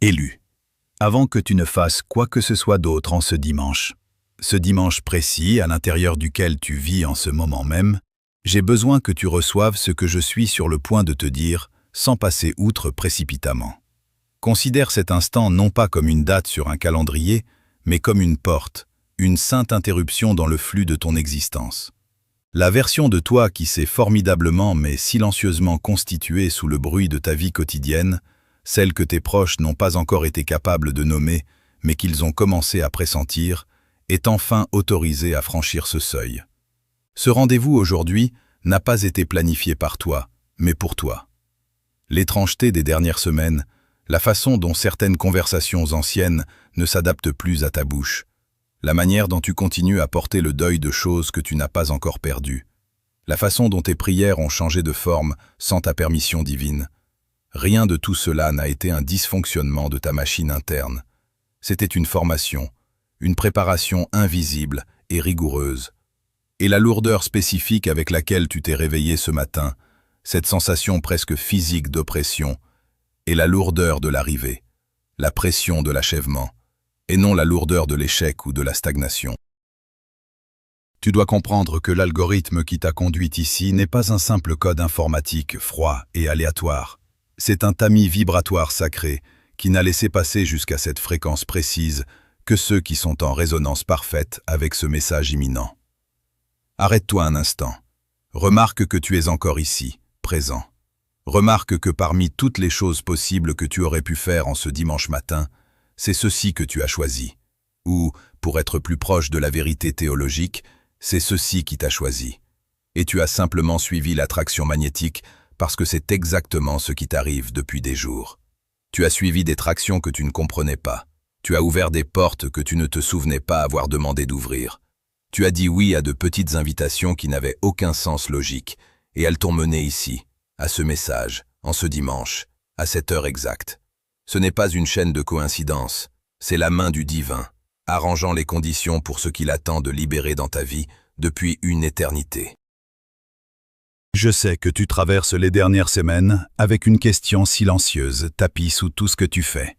Élu. Avant que tu ne fasses quoi que ce soit d'autre en ce dimanche précis à l'intérieur duquel tu vis en ce moment même, j'ai besoin que tu reçoives ce que je suis sur le point de te dire, sans passer outre précipitamment. Considère cet instant non pas comme une date sur un calendrier, mais comme une porte, une sainte interruption dans le flux de ton existence. La version de toi qui s'est formidablement mais silencieusement constituée sous le bruit de ta vie quotidienne, celle que tes proches n'ont pas encore été capables de nommer, mais qu'ils ont commencé à pressentir, est enfin autorisée à franchir ce seuil. Ce rendez-vous aujourd'hui n'a pas été planifié par toi, mais pour toi. L'étrangeté des dernières semaines, la façon dont certaines conversations anciennes ne s'adaptent plus à ta bouche, la manière dont tu continues à porter le deuil de choses que tu n'as pas encore perdues, la façon dont tes prières ont changé de forme sans ta permission divine. Rien de tout cela n'a été un dysfonctionnement de ta machine interne. C'était une formation, une préparation invisible et rigoureuse. Et la lourdeur spécifique avec laquelle tu t'es réveillé ce matin, cette sensation presque physique d'oppression, et la lourdeur de l'arrivée, la pression de l'achèvement, et non la lourdeur de l'échec ou de la stagnation. Tu dois comprendre que l'algorithme qui t'a conduite ici n'est pas un simple code informatique froid et aléatoire. C'est un tamis vibratoire sacré qui n'a laissé passer jusqu'à cette fréquence précise que ceux qui sont en résonance parfaite avec ce message imminent. Arrête-toi un instant. Remarque que tu es encore ici, présent. Remarque que parmi toutes les choses possibles que tu aurais pu faire en ce dimanche matin, c'est ceci que tu as choisi. Ou, pour être plus proche de la vérité théologique, c'est ceci qui t'a choisi. Et tu as simplement suivi l'attraction magnétique parce que c'est exactement ce qui t'arrive depuis des jours. Tu as suivi des tractions que tu ne comprenais pas. Tu as ouvert des portes que tu ne te souvenais pas avoir demandé d'ouvrir. Tu as dit oui à de petites invitations qui n'avaient aucun sens logique, et elles t'ont mené ici, à ce message, en ce dimanche, à cette heure exacte. Ce n'est pas une chaîne de coïncidences, c'est la main du divin, arrangeant les conditions pour ce qu'il attend de libérer dans ta vie depuis une éternité. Je sais que tu traverses les dernières semaines avec une question silencieuse tapie sous tout ce que tu fais.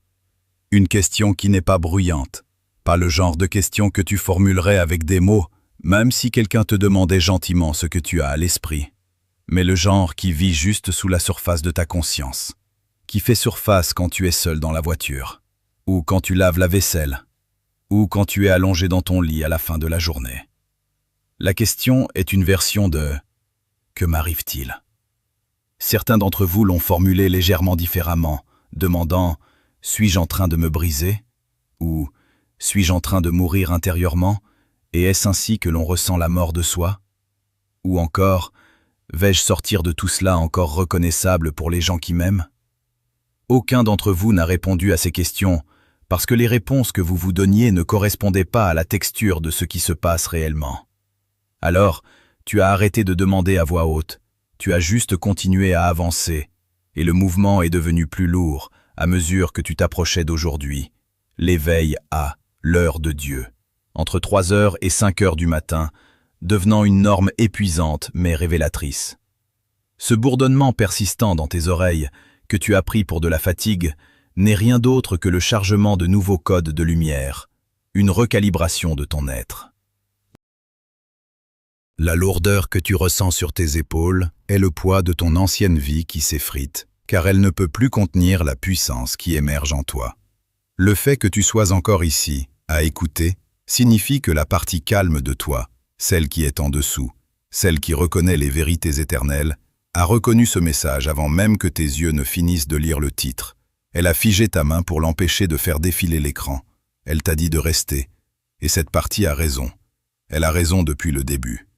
Une question qui n'est pas bruyante, pas le genre de question que tu formulerais avec des mots, même si quelqu'un te demandait gentiment ce que tu as à l'esprit, mais le genre qui vit juste sous la surface de ta conscience, qui fait surface quand tu es seul dans la voiture, ou quand tu laves la vaisselle, ou quand tu es allongé dans ton lit à la fin de la journée. La question est une version de « Que m'arrive-t-il » Certains d'entre vous l'ont formulé légèrement différemment, demandant « Suis-je en train de me briser ?» ou « Suis-je en train de mourir intérieurement et est-ce ainsi que l'on ressent la mort de soi ?» ou encore « Vais-je sortir de tout cela encore reconnaissable pour les gens qui m'aiment ?» Aucun d'entre vous n'a répondu à ces questions parce que les réponses que vous vous donniez ne correspondaient pas à la texture de ce qui se passe réellement. Alors, tu as arrêté de demander à voix haute, tu as juste continué à avancer, et le mouvement est devenu plus lourd à mesure que tu t'approchais d'aujourd'hui, l'éveil à l'heure de Dieu, entre 3 heures et 5 heures du matin, devenant une norme épuisante mais révélatrice. Ce bourdonnement persistant dans tes oreilles, que tu as pris pour de la fatigue, n'est rien d'autre que le chargement de nouveaux codes de lumière, une recalibration de ton être. La lourdeur que tu ressens sur tes épaules est le poids de ton ancienne vie qui s'effrite, car elle ne peut plus contenir la puissance qui émerge en toi. Le fait que tu sois encore ici, à écouter, signifie que la partie calme de toi, celle qui est en dessous, celle qui reconnaît les vérités éternelles, a reconnu ce message avant même que tes yeux ne finissent de lire le titre. Elle a figé ta main pour l'empêcher de faire défiler l'écran. Elle t'a dit de rester. Et cette partie a raison. Elle a raison depuis le début.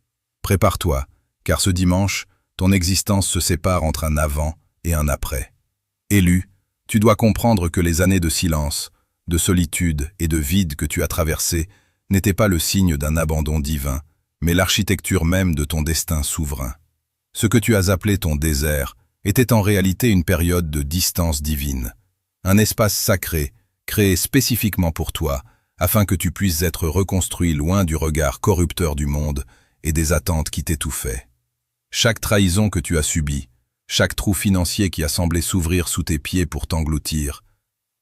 Prépare-toi, car ce dimanche, ton existence se sépare entre un avant et un après. Élu, tu dois comprendre que les années de silence, de solitude et de vide que tu as traversées n'étaient pas le signe d'un abandon divin, mais l'architecture même de ton destin souverain. Ce que tu as appelé ton désert était en réalité une période de distance divine, un espace sacré créé spécifiquement pour toi, afin que tu puisses être reconstruit loin du regard corrupteur du monde et des attentes qui t'étouffaient. Chaque trahison que tu as subie, chaque trou financier qui a semblé s'ouvrir sous tes pieds pour t'engloutir,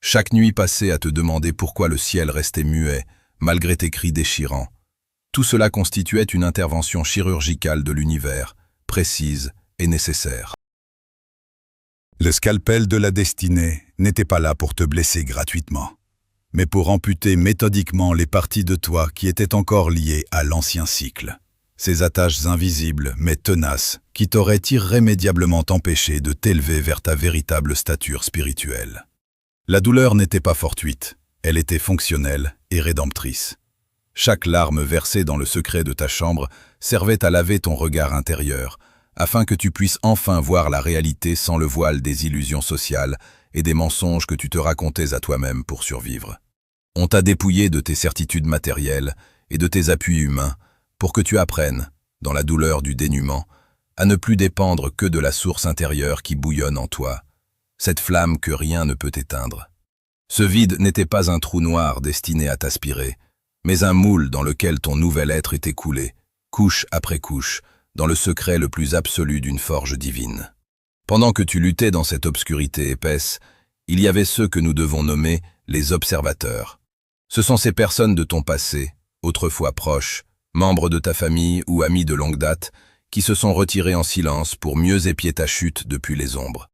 Chaque nuit passée à te demander pourquoi le ciel restait muet, malgré tes cris déchirants. Tout cela constituait une intervention chirurgicale de l'univers, précise et nécessaire. Le scalpel de la destinée n'était pas là pour te blesser gratuitement, mais pour amputer méthodiquement les parties de toi qui étaient encore liées à l'ancien cycle. Ces attaches invisibles mais tenaces qui t'auraient irrémédiablement empêché de t'élever vers ta véritable stature spirituelle. La douleur n'était pas fortuite, elle était fonctionnelle et rédemptrice. Chaque larme versée dans le secret de ta chambre servait à laver ton regard intérieur, afin que tu puisses enfin voir la réalité sans le voile des illusions sociales et des mensonges que tu te racontais à toi-même pour survivre. On t'a dépouillé de tes certitudes matérielles et de tes appuis humains pour que tu apprennes, dans la douleur du dénuement, à ne plus dépendre que de la source intérieure qui bouillonne en toi, cette flamme que rien ne peut éteindre. Ce vide n'était pas un trou noir destiné à t'aspirer, mais un moule dans lequel ton nouvel être était coulé, couche après couche, dans le secret le plus absolu d'une forge divine. Pendant que tu luttais dans cette obscurité épaisse, il y avait ceux que nous devons nommer les observateurs. Ce sont ces personnes de ton passé, autrefois proches, membres de ta famille ou amis de longue date, qui se sont retirés en silence pour mieux épier ta chute depuis les ombres.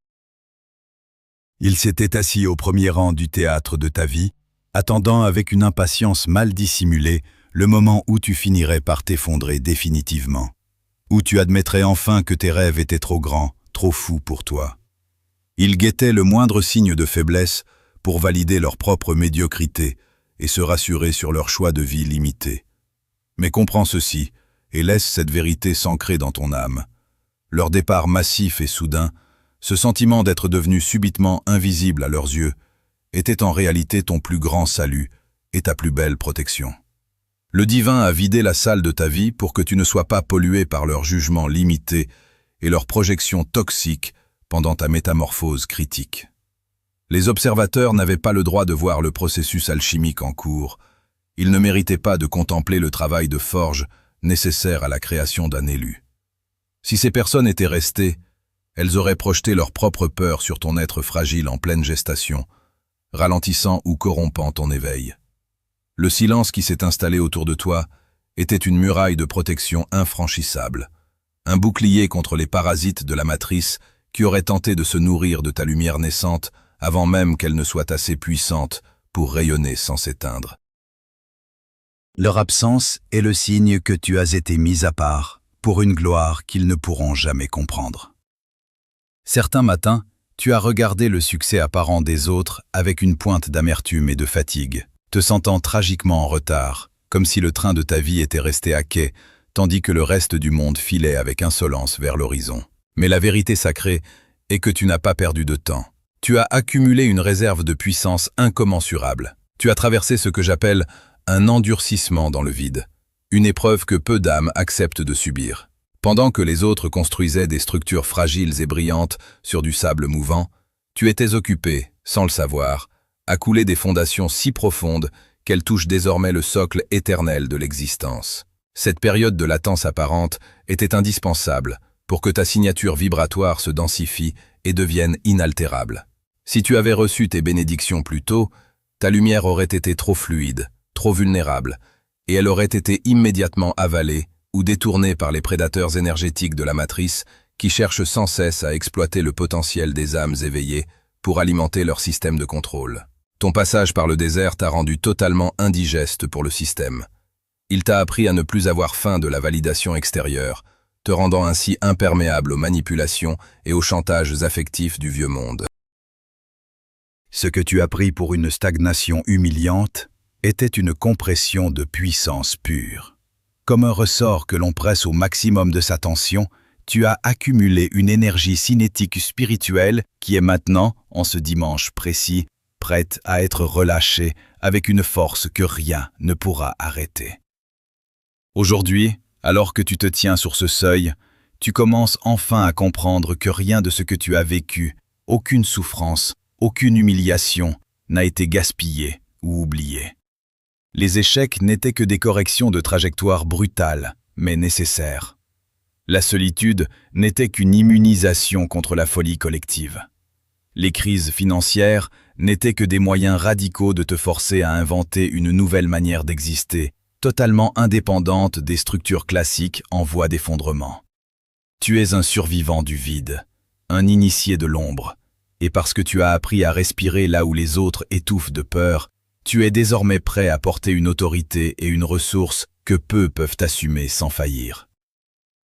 Ils s'étaient assis au premier rang du théâtre de ta vie, attendant avec une impatience mal dissimulée le moment où tu finirais par t'effondrer définitivement, où tu admettrais enfin que tes rêves étaient trop grands, trop fous pour toi. Ils guettaient le moindre signe de faiblesse pour valider leur propre médiocrité et se rassurer sur leur choix de vie limité. Mais comprends ceci et laisse cette vérité s'ancrer dans ton âme. Leur départ massif et soudain, ce sentiment d'être devenu subitement invisible à leurs yeux, était en réalité ton plus grand salut et ta plus belle protection. Le divin a vidé la salle de ta vie pour que tu ne sois pas pollué par leurs jugements limités et leurs projections toxiques pendant ta métamorphose critique. Les observateurs n'avaient pas le droit de voir le processus alchimique en cours. Ils ne méritaient pas de contempler le travail de forge nécessaire à la création d'un élu. Si ces personnes étaient restées, elles auraient projeté leur propre peur sur ton être fragile en pleine gestation, ralentissant ou corrompant ton éveil. Le silence qui s'est installé autour de toi était une muraille de protection infranchissable, un bouclier contre les parasites de la matrice qui auraient tenté de se nourrir de ta lumière naissante avant même qu'elle ne soit assez puissante pour rayonner sans s'éteindre. Leur absence est le signe que tu as été mis à part pour une gloire qu'ils ne pourront jamais comprendre. Certains matins, tu as regardé le succès apparent des autres avec une pointe d'amertume et de fatigue, te sentant tragiquement en retard, comme si le train de ta vie était resté à quai, tandis que le reste du monde filait avec insolence vers l'horizon. Mais la vérité sacrée est que tu n'as pas perdu de temps. Tu as accumulé une réserve de puissance incommensurable. Tu as traversé ce que j'appelle un endurcissement dans le vide, une épreuve que peu d'âmes acceptent de subir. Pendant que les autres construisaient des structures fragiles et brillantes sur du sable mouvant, tu étais occupé, sans le savoir, à couler des fondations si profondes qu'elles touchent désormais le socle éternel de l'existence. Cette période de latence apparente était indispensable pour que ta signature vibratoire se densifie et devienne inaltérable. Si tu avais reçu tes bénédictions plus tôt, ta lumière aurait été trop fluide, trop vulnérable, et elle aurait été immédiatement avalée ou détournée par les prédateurs énergétiques de la matrice qui cherchent sans cesse à exploiter le potentiel des âmes éveillées pour alimenter leur système de contrôle. Ton passage par le désert t'a rendu totalement indigeste pour le système. Il t'a appris à ne plus avoir faim de la validation extérieure, te rendant ainsi imperméable aux manipulations et aux chantages affectifs du vieux monde. Ce que tu as pris pour une stagnation humiliante était une compression de puissance pure. Comme un ressort que l'on presse au maximum de sa tension, tu as accumulé une énergie cinétique spirituelle qui est maintenant, en ce dimanche précis, prête à être relâchée avec une force que rien ne pourra arrêter. Aujourd'hui, alors que tu te tiens sur ce seuil, tu commences enfin à comprendre que rien de ce que tu as vécu, aucune souffrance, aucune humiliation, n'a été gaspillé ou oublié. Les échecs n'étaient que des corrections de trajectoire brutales, mais nécessaires. La solitude n'était qu'une immunisation contre la folie collective. Les crises financières n'étaient que des moyens radicaux de te forcer à inventer une nouvelle manière d'exister, totalement indépendante des structures classiques en voie d'effondrement. Tu es un survivant du vide, un initié de l'ombre, et parce que tu as appris à respirer là où les autres étouffent de peur, tu es désormais prêt à porter une autorité et une ressource que peu peuvent assumer sans faillir.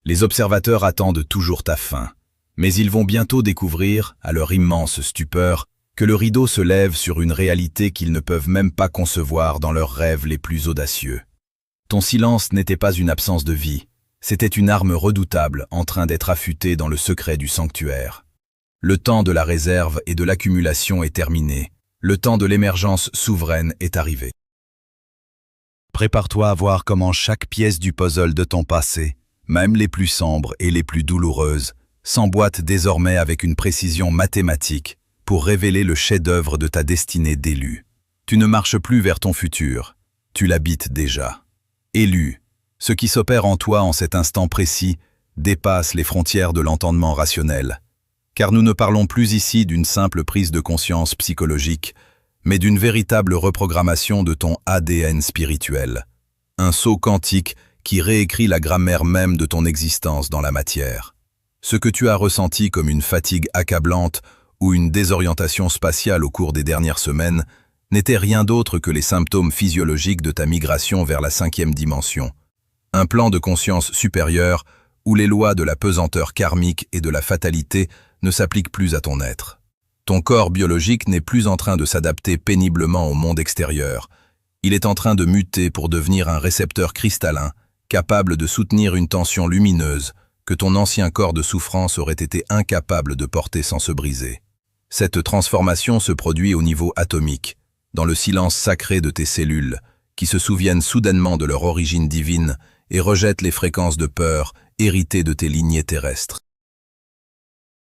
Les observateurs attendent toujours ta fin, mais ils vont bientôt découvrir, à leur immense stupeur, que le rideau se lève sur une réalité qu'ils ne peuvent même pas concevoir dans leurs rêves les plus audacieux. Ton silence n'était pas une absence de vie, c'était une arme redoutable en train d'être affûtée dans le secret du sanctuaire. Le temps de la réserve et de l'accumulation est terminé, le temps de l'émergence souveraine est arrivé. Prépare-toi à voir comment chaque pièce du puzzle de ton passé, même les plus sombres et les plus douloureuses, s'emboîte désormais avec une précision mathématique pour révéler le chef-d'œuvre de ta destinée d'élu. Tu ne marches plus vers ton futur, tu l'habites déjà. Élu, ce qui s'opère en toi en cet instant précis dépasse les frontières de l'entendement rationnel. Car nous ne parlons plus ici d'une simple prise de conscience psychologique, mais d'une véritable reprogrammation de ton ADN spirituel. Un saut quantique qui réécrit la grammaire même de ton existence dans la matière. Ce que tu as ressenti comme une fatigue accablante ou une désorientation spatiale au cours des dernières semaines n'était rien d'autre que les symptômes physiologiques de ta migration vers la 5e dimension. Un plan de conscience supérieur où les lois de la pesanteur karmique et de la fatalité ne s'appliquent plus à ton être. Ton corps biologique n'est plus en train de s'adapter péniblement au monde extérieur. Il est en train de muter pour devenir un récepteur cristallin, capable de soutenir une tension lumineuse que ton ancien corps de souffrance aurait été incapable de porter sans se briser. Cette transformation se produit au niveau atomique, dans le silence sacré de tes cellules, qui se souviennent soudainement de leur origine divine et rejettent les fréquences de peur héritées de tes lignées terrestres.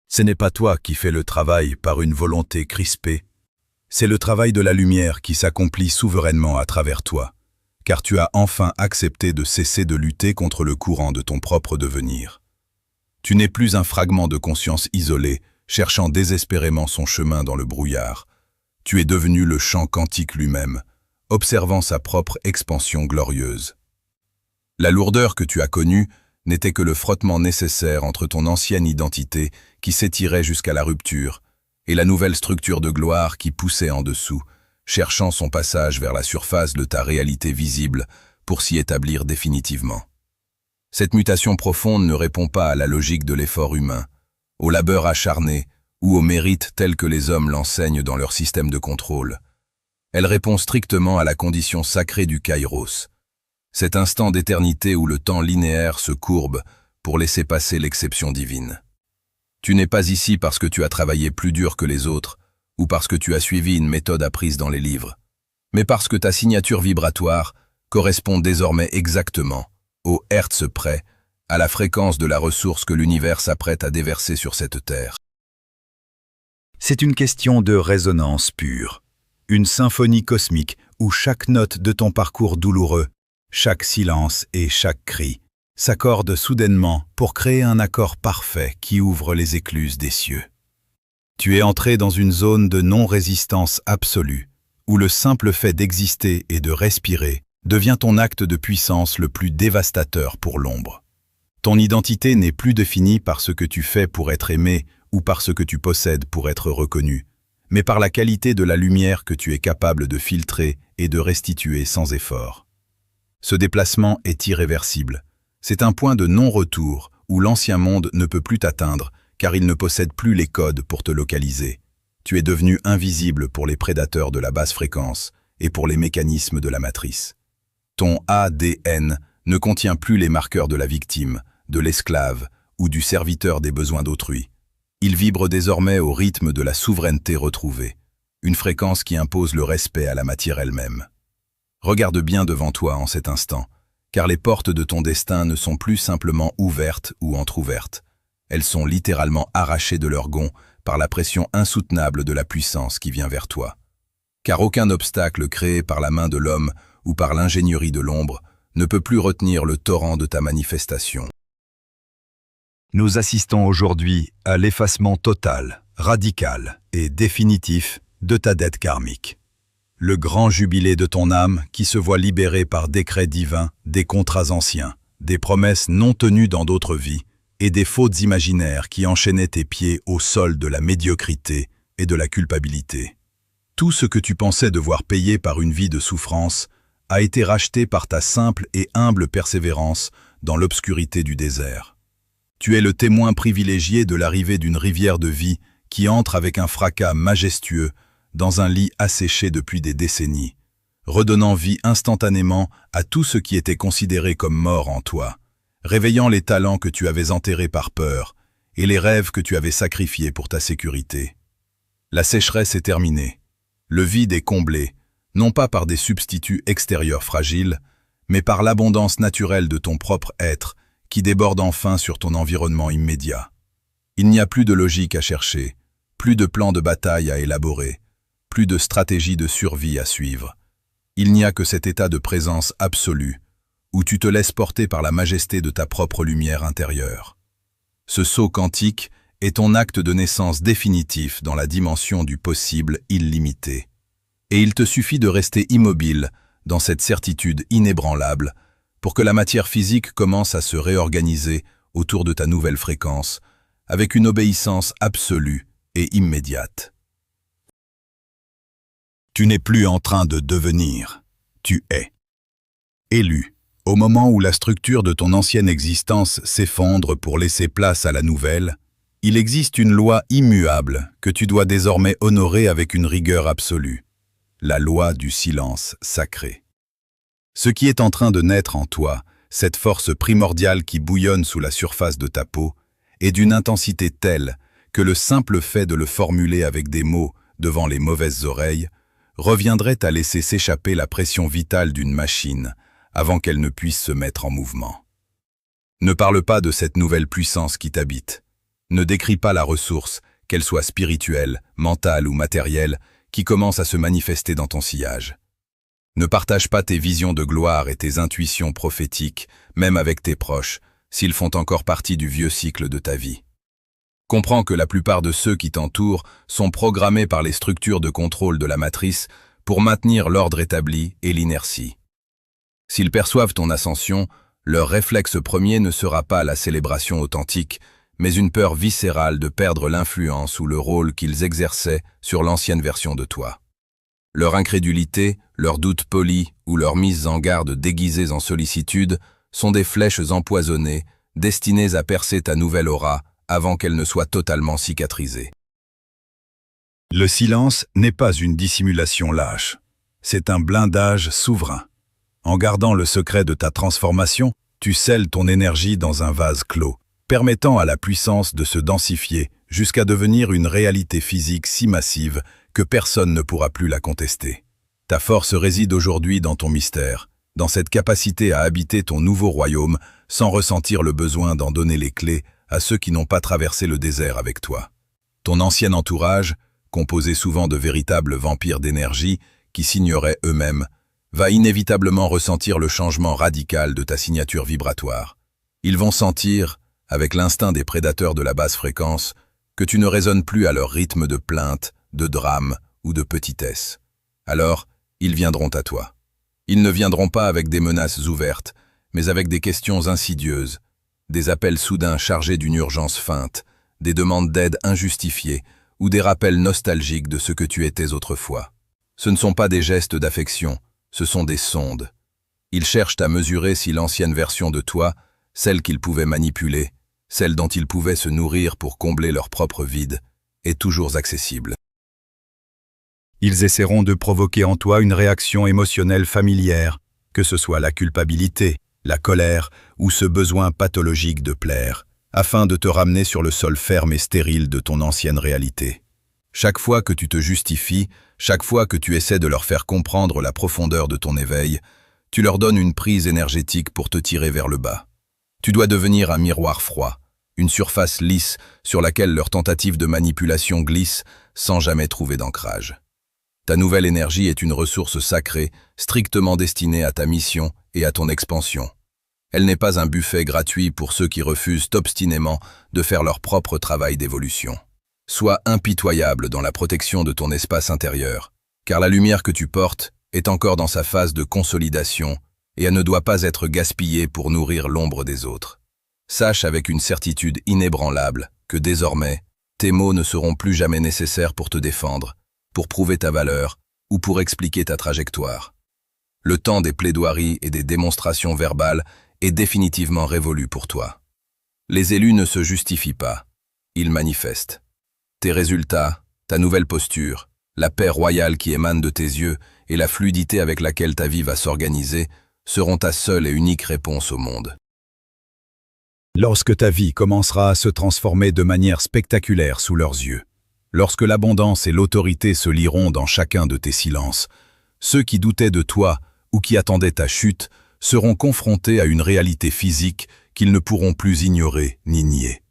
Ce n'est pas toi qui fais le travail par une volonté crispée, c'est le travail de la lumière qui s'accomplit souverainement à travers toi, car tu as enfin accepté de cesser de lutter contre le courant de ton propre devenir. Tu n'es plus un fragment de conscience isolé, cherchant désespérément son chemin dans le brouillard. Tu es devenu le champ quantique lui-même, observant sa propre expansion glorieuse. La lourdeur que tu as connue n'était que le frottement nécessaire entre ton ancienne identité qui s'étirait jusqu'à la rupture et la nouvelle structure de gloire qui poussait en dessous, cherchant son passage vers la surface de ta réalité visible pour s'y établir définitivement. Cette mutation profonde ne répond pas à la logique de l'effort humain, au labeur acharné ou au mérite tel que les hommes l'enseignent dans leur système de contrôle. Elle répond strictement à la condition sacrée du kairos, cet instant d'éternité où le temps linéaire se courbe pour laisser passer l'exception divine. Tu n'es pas ici parce que tu as travaillé plus dur que les autres ou parce que tu as suivi une méthode apprise dans les livres, mais parce que ta signature vibratoire correspond désormais exactement, au hertz près, à la fréquence de la ressource que l'univers s'apprête à déverser sur cette terre. C'est une question de résonance pure, une symphonie cosmique où chaque note de ton parcours douloureux, chaque silence et chaque cri s'accordent soudainement pour créer un accord parfait qui ouvre les écluses des cieux. Tu es entré dans une zone de non-résistance absolue, où le simple fait d'exister et de respirer devient ton acte de puissance le plus dévastateur pour l'ombre. Ton identité n'est plus définie par ce que tu fais pour être aimé ou par ce que tu possèdes pour être reconnu, mais par la qualité de la lumière que tu es capable de filtrer et de restituer sans effort. Ce déplacement est irréversible. C'est un point de non-retour où l'ancien monde ne peut plus t'atteindre car il ne possède plus les codes pour te localiser. Tu es devenu invisible pour les prédateurs de la basse fréquence et pour les mécanismes de la matrice. Ton ADN ne contient plus les marqueurs de la victime, de l'esclave ou du serviteur des besoins d'autrui. Il vibre désormais au rythme de la souveraineté retrouvée, une fréquence qui impose le respect à la matière elle-même. Regarde bien devant toi en cet instant, car les portes de ton destin ne sont plus simplement ouvertes ou entr'ouvertes. Elles sont littéralement arrachées de leur gonds par la pression insoutenable de la puissance qui vient vers toi. Car aucun obstacle créé par la main de l'homme ou par l'ingénierie de l'ombre ne peut plus retenir le torrent de ta manifestation. Nous assistons aujourd'hui à l'effacement total, radical et définitif de ta dette karmique. Le grand jubilé de ton âme qui se voit libérée par décret divin des contrats anciens, des promesses non tenues dans d'autres vies et des fautes imaginaires qui enchaînaient tes pieds au sol de la médiocrité et de la culpabilité. Tout ce que tu pensais devoir payer par une vie de souffrance a été racheté par ta simple et humble persévérance dans l'obscurité du désert. Tu es le témoin privilégié de l'arrivée d'une rivière de vie qui entre avec un fracas majestueux dans un lit asséché depuis des décennies, redonnant vie instantanément à tout ce qui était considéré comme mort en toi, réveillant les talents que tu avais enterrés par peur et les rêves que tu avais sacrifiés pour ta sécurité. La sécheresse est terminée. Le vide est comblé, non pas par des substituts extérieurs fragiles, mais par l'abondance naturelle de ton propre être qui déborde enfin sur ton environnement immédiat. Il n'y a plus de logique à chercher, plus de plan de bataille à élaborer, plus de stratégie de survie à suivre. Il n'y a que cet état de présence absolue, où tu te laisses porter par la majesté de ta propre lumière intérieure. Ce saut quantique est ton acte de naissance définitif dans la dimension du possible illimité. Et il te suffit de rester immobile dans cette certitude inébranlable pour que la matière physique commence à se réorganiser autour de ta nouvelle fréquence, avec une obéissance absolue et immédiate. Tu n'es plus en train de devenir, tu es. Élu. Au moment où la structure de ton ancienne existence s'effondre pour laisser place à la nouvelle, il existe une loi immuable que tu dois désormais honorer avec une rigueur absolue, la loi du silence sacré. Ce qui est en train de naître en toi, cette force primordiale qui bouillonne sous la surface de ta peau, est d'une intensité telle que le simple fait de le formuler avec des mots devant les mauvaises oreilles reviendrait à laisser s'échapper la pression vitale d'une machine avant qu'elle ne puisse se mettre en mouvement. Ne parle pas de cette nouvelle puissance qui t'habite. Ne décris pas la ressource, qu'elle soit spirituelle, mentale ou matérielle, qui commence à se manifester dans ton sillage. Ne partage pas tes visions de gloire et tes intuitions prophétiques, même avec tes proches, s'ils font encore partie du vieux cycle de ta vie. Comprends que la plupart de ceux qui t'entourent sont programmés par les structures de contrôle de la matrice pour maintenir l'ordre établi et l'inertie. S'ils perçoivent ton ascension, leur réflexe premier ne sera pas la célébration authentique, mais une peur viscérale de perdre l'influence ou le rôle qu'ils exerçaient sur l'ancienne version de toi. Leur incrédulité, leurs doutes polis ou leurs mises en garde déguisées en sollicitude sont des flèches empoisonnées destinées à percer ta nouvelle aura avant qu'elle ne soit totalement cicatrisée. Le silence n'est pas une dissimulation lâche, c'est un blindage souverain. En gardant le secret de ta transformation, tu scelles ton énergie dans un vase clos, permettant à la puissance de se densifier jusqu'à devenir une réalité physique si massive que personne ne pourra plus la contester. Ta force réside aujourd'hui dans ton mystère, dans cette capacité à habiter ton nouveau royaume sans ressentir le besoin d'en donner les clés à ceux qui n'ont pas traversé le désert avec toi. Ton ancien entourage, composé souvent de véritables vampires d'énergie qui s'ignoraient eux-mêmes, va inévitablement ressentir le changement radical de ta signature vibratoire. Ils vont sentir, avec l'instinct des prédateurs de la basse fréquence, que tu ne résonnes plus à leur rythme de plainte, de drame ou de petitesse. Alors, ils viendront à toi. Ils ne viendront pas avec des menaces ouvertes, mais avec des questions insidieuses, des appels soudains chargés d'une urgence feinte, des demandes d'aide injustifiées ou des rappels nostalgiques de ce que tu étais autrefois. Ce ne sont pas des gestes d'affection, ce sont des sondes. Ils cherchent à mesurer si l'ancienne version de toi, celle qu'ils pouvaient manipuler, celle dont ils pouvaient se nourrir pour combler leur propre vide, est toujours accessible. Ils essaieront de provoquer en toi une réaction émotionnelle familière, que ce soit la culpabilité, la colère ou ce besoin pathologique de plaire, afin de te ramener sur le sol ferme et stérile de ton ancienne réalité. Chaque fois que tu te justifies, chaque fois que tu essaies de leur faire comprendre la profondeur de ton éveil, tu leur donnes une prise énergétique pour te tirer vers le bas. Tu dois devenir un miroir froid, une surface lisse sur laquelle leurs tentatives de manipulation glissent sans jamais trouver d'ancrage. Ta nouvelle énergie est une ressource sacrée, strictement destinée à ta mission et à ton expansion. Elle n'est pas un buffet gratuit pour ceux qui refusent obstinément de faire leur propre travail d'évolution. Sois impitoyable dans la protection de ton espace intérieur, car la lumière que tu portes est encore dans sa phase de consolidation et elle ne doit pas être gaspillée pour nourrir l'ombre des autres. Sache avec une certitude inébranlable que désormais, tes mots ne seront plus jamais nécessaires pour te défendre, pour prouver ta valeur ou pour expliquer ta trajectoire. Le temps des plaidoiries et des démonstrations verbales est définitivement révolu pour toi. Les élus ne se justifient pas, ils manifestent. Tes résultats, ta nouvelle posture, la paix royale qui émane de tes yeux et la fluidité avec laquelle ta vie va s'organiser seront ta seule et unique réponse au monde. Lorsque ta vie commencera à se transformer de manière spectaculaire sous leurs yeux, lorsque l'abondance et l'autorité se liront dans chacun de tes silences, ceux qui doutaient de toi ou qui attendaient ta chute seront confrontés à une réalité physique qu'ils ne pourront plus ignorer ni nier.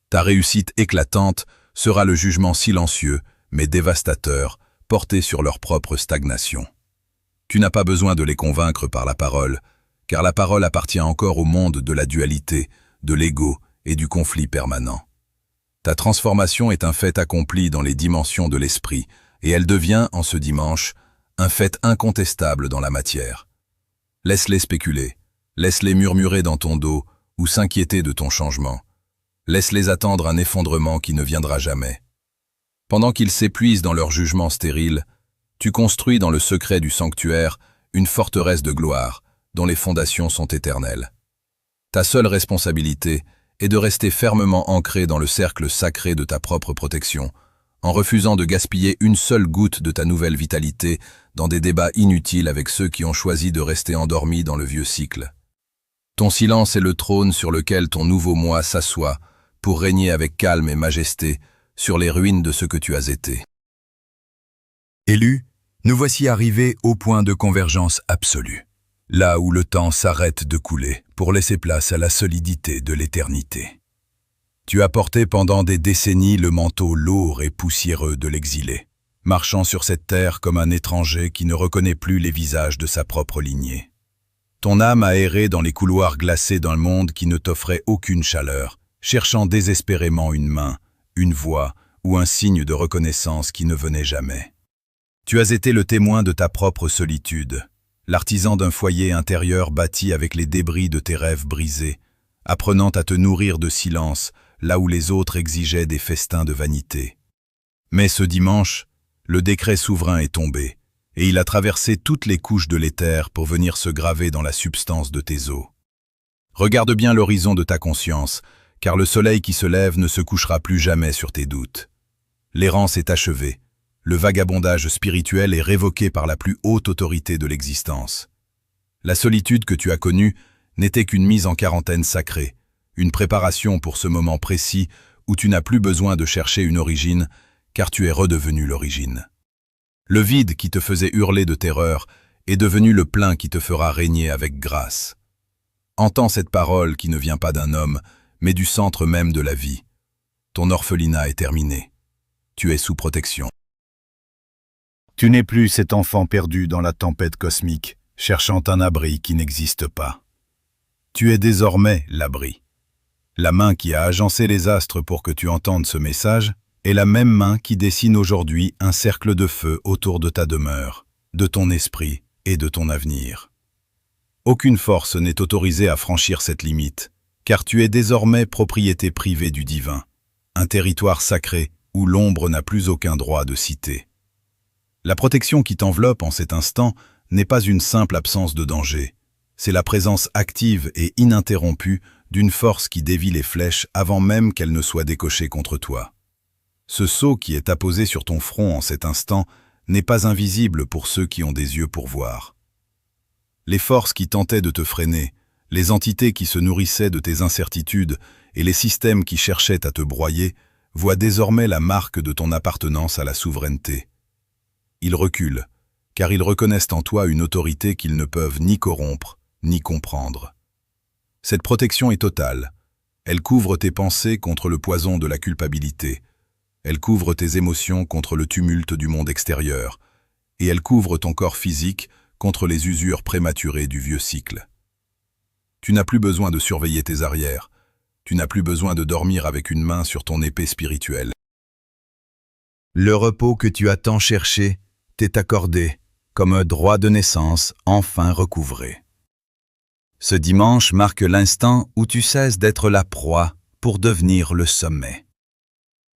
Ta réussite éclatante sera le jugement silencieux, mais dévastateur, porté sur leur propre stagnation. Tu n'as pas besoin de les convaincre par la parole, car la parole appartient encore au monde de la dualité, de l'ego et du conflit permanent. Ta transformation est un fait accompli dans les dimensions de l'esprit, et elle devient, en ce dimanche, un fait incontestable dans la matière. Laisse-les spéculer, laisse-les murmurer dans ton dos ou s'inquiéter de ton changement. Laisse-les attendre un effondrement qui ne viendra jamais. Pendant qu'ils s'épuisent dans leur jugement stérile, tu construis dans le secret du sanctuaire une forteresse de gloire dont les fondations sont éternelles. Ta seule responsabilité est de rester fermement ancré dans le cercle sacré de ta propre protection, en refusant de gaspiller une seule goutte de ta nouvelle vitalité dans des débats inutiles avec ceux qui ont choisi de rester endormis dans le vieux cycle. Ton silence est le trône sur lequel ton nouveau moi s'assoit pour régner avec calme et majesté sur les ruines de ce que tu as été. Élus, nous voici arrivés au point de convergence absolue, là où le temps s'arrête de couler pour laisser place à la solidité de l'éternité. Tu as porté pendant des décennies le manteau lourd et poussiéreux de l'exilé, marchant sur cette terre comme un étranger qui ne reconnaît plus les visages de sa propre lignée. Ton âme a erré dans les couloirs glacés d'un monde qui ne t'offrait aucune chaleur, cherchant désespérément une main, une voix ou un signe de reconnaissance qui ne venait jamais. Tu as été le témoin de ta propre solitude, l'artisan d'un foyer intérieur bâti avec les débris de tes rêves brisés, apprenant à te nourrir de silence là où les autres exigeaient des festins de vanité. Mais ce dimanche, le décret souverain est tombé, et il a traversé toutes les couches de l'éther pour venir se graver dans la substance de tes os. Regarde bien l'horizon de ta conscience, car le soleil qui se lève ne se couchera plus jamais sur tes doutes. L'errance est achevée, le vagabondage spirituel est révoqué par la plus haute autorité de l'existence. La solitude que tu as connue n'était qu'une mise en quarantaine sacrée, une préparation pour ce moment précis où tu n'as plus besoin de chercher une origine, car tu es redevenu l'origine. Le vide qui te faisait hurler de terreur est devenu le plein qui te fera régner avec grâce. Entends cette parole qui ne vient pas d'un homme, mais du centre même de la vie. Ton orphelinat est terminé. Tu es sous protection. Tu n'es plus cet enfant perdu dans la tempête cosmique, cherchant un abri qui n'existe pas. Tu es désormais l'abri. La main qui a agencé les astres pour que tu entendes ce message est la même main qui dessine aujourd'hui un cercle de feu autour de ta demeure, de ton esprit et de ton avenir. Aucune force n'est autorisée à franchir cette limite, car tu es désormais propriété privée du divin, un territoire sacré où l'ombre n'a plus aucun droit de citer. La protection qui t'enveloppe en cet instant n'est pas une simple absence de danger, c'est la présence active et ininterrompue d'une force qui dévie les flèches avant même qu'elles ne soient décochées contre toi. Ce sceau qui est apposé sur ton front en cet instant n'est pas invisible pour ceux qui ont des yeux pour voir. Les forces qui tentaient de te freiner, les entités qui se nourrissaient de tes incertitudes et les systèmes qui cherchaient à te broyer voient désormais la marque de ton appartenance à la souveraineté. Ils reculent, car ils reconnaissent en toi une autorité qu'ils ne peuvent ni corrompre, ni comprendre. Cette protection est totale. Elle couvre tes pensées contre le poison de la culpabilité. Elle couvre tes émotions contre le tumulte du monde extérieur. Et elle couvre ton corps physique contre les usures prématurées du vieux cycle. Tu n'as plus besoin de surveiller tes arrières. Tu n'as plus besoin de dormir avec une main sur ton épée spirituelle. Le repos que tu as tant cherché t'est accordé comme un droit de naissance enfin recouvré. Ce dimanche marque l'instant où tu cesses d'être la proie pour devenir le sommet.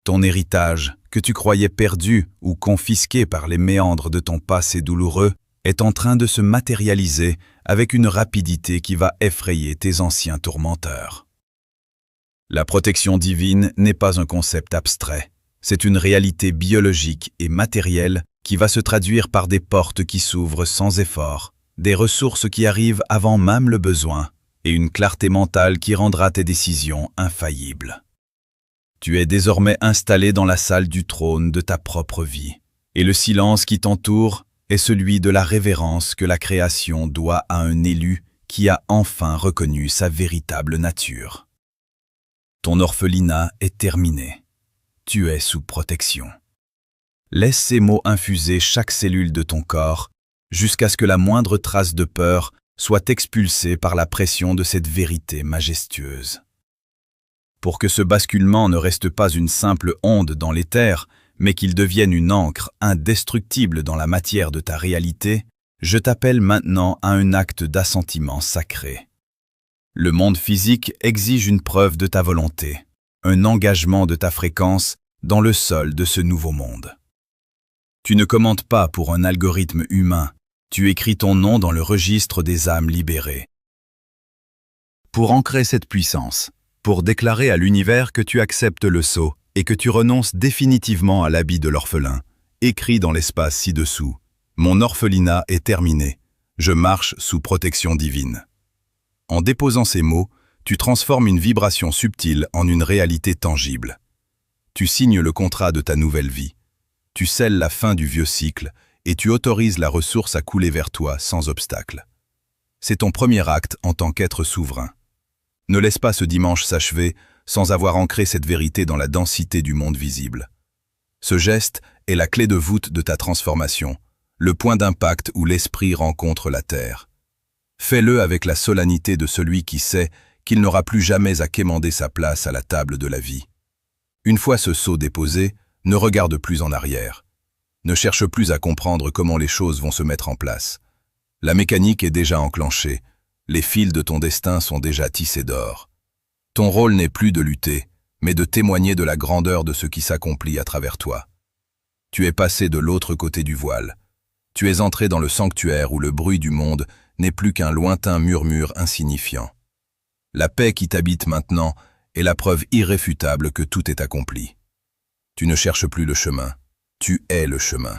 Ton héritage, que tu croyais perdu ou confisqué par les méandres de ton passé douloureux, est en train de se matérialiser avec une rapidité qui va effrayer tes anciens tourmenteurs. La protection divine n'est pas un concept abstrait, c'est une réalité biologique et matérielle qui va se traduire par des portes qui s'ouvrent sans effort, des ressources qui arrivent avant même le besoin et une clarté mentale qui rendra tes décisions infaillibles. Tu es désormais installé dans la salle du trône de ta propre vie, et le silence qui t'entoure est celui de la révérence que la création doit à un élu qui a enfin reconnu sa véritable nature. Ton orphelinat est terminé. Tu es sous protection. Laisse ces mots infuser chaque cellule de ton corps jusqu'à ce que la moindre trace de peur soit expulsée par la pression de cette vérité majestueuse. Pour que ce basculement ne reste pas une simple onde dans l'éther, mais qu'il devienne une encre indestructible dans la matière de ta réalité, je t'appelle maintenant à un acte d'assentiment sacré. Le monde physique exige une preuve de ta volonté, un engagement de ta fréquence dans le sol de ce nouveau monde. Tu ne commandes pas pour un algorithme humain, tu écris ton nom dans le registre des âmes libérées. Pour ancrer cette puissance, pour déclarer à l'univers que tu acceptes le sceau et que tu renonces définitivement à l'habit de l'orphelin, écris dans l'espace ci-dessous « Mon orphelinat est terminé, je marche sous protection divine ». En déposant ces mots, tu transformes une vibration subtile en une réalité tangible. Tu signes le contrat de ta nouvelle vie. Tu scelles la fin du vieux cycle et tu autorises la ressource à couler vers toi sans obstacle. C'est ton premier acte en tant qu'être souverain. Ne laisse pas ce dimanche s'achever sans avoir ancré cette vérité dans la densité du monde visible. Ce geste est la clé de voûte de ta transformation, le point d'impact où l'esprit rencontre la terre. Fais-le avec la solennité de celui qui sait qu'il n'aura plus jamais à quémander sa place à la table de la vie. Une fois ce sceau déposé, ne regarde plus en arrière. Ne cherche plus à comprendre comment les choses vont se mettre en place. La mécanique est déjà enclenchée. Les fils de ton destin sont déjà tissés d'or. Ton rôle n'est plus de lutter, mais de témoigner de la grandeur de ce qui s'accomplit à travers toi. Tu es passé de l'autre côté du voile. Tu es entré dans le sanctuaire où le bruit du monde n'est plus qu'un lointain murmure insignifiant. La paix qui t'habite maintenant est la preuve irréfutable que tout est accompli. Tu ne cherches plus le chemin, tu es le chemin.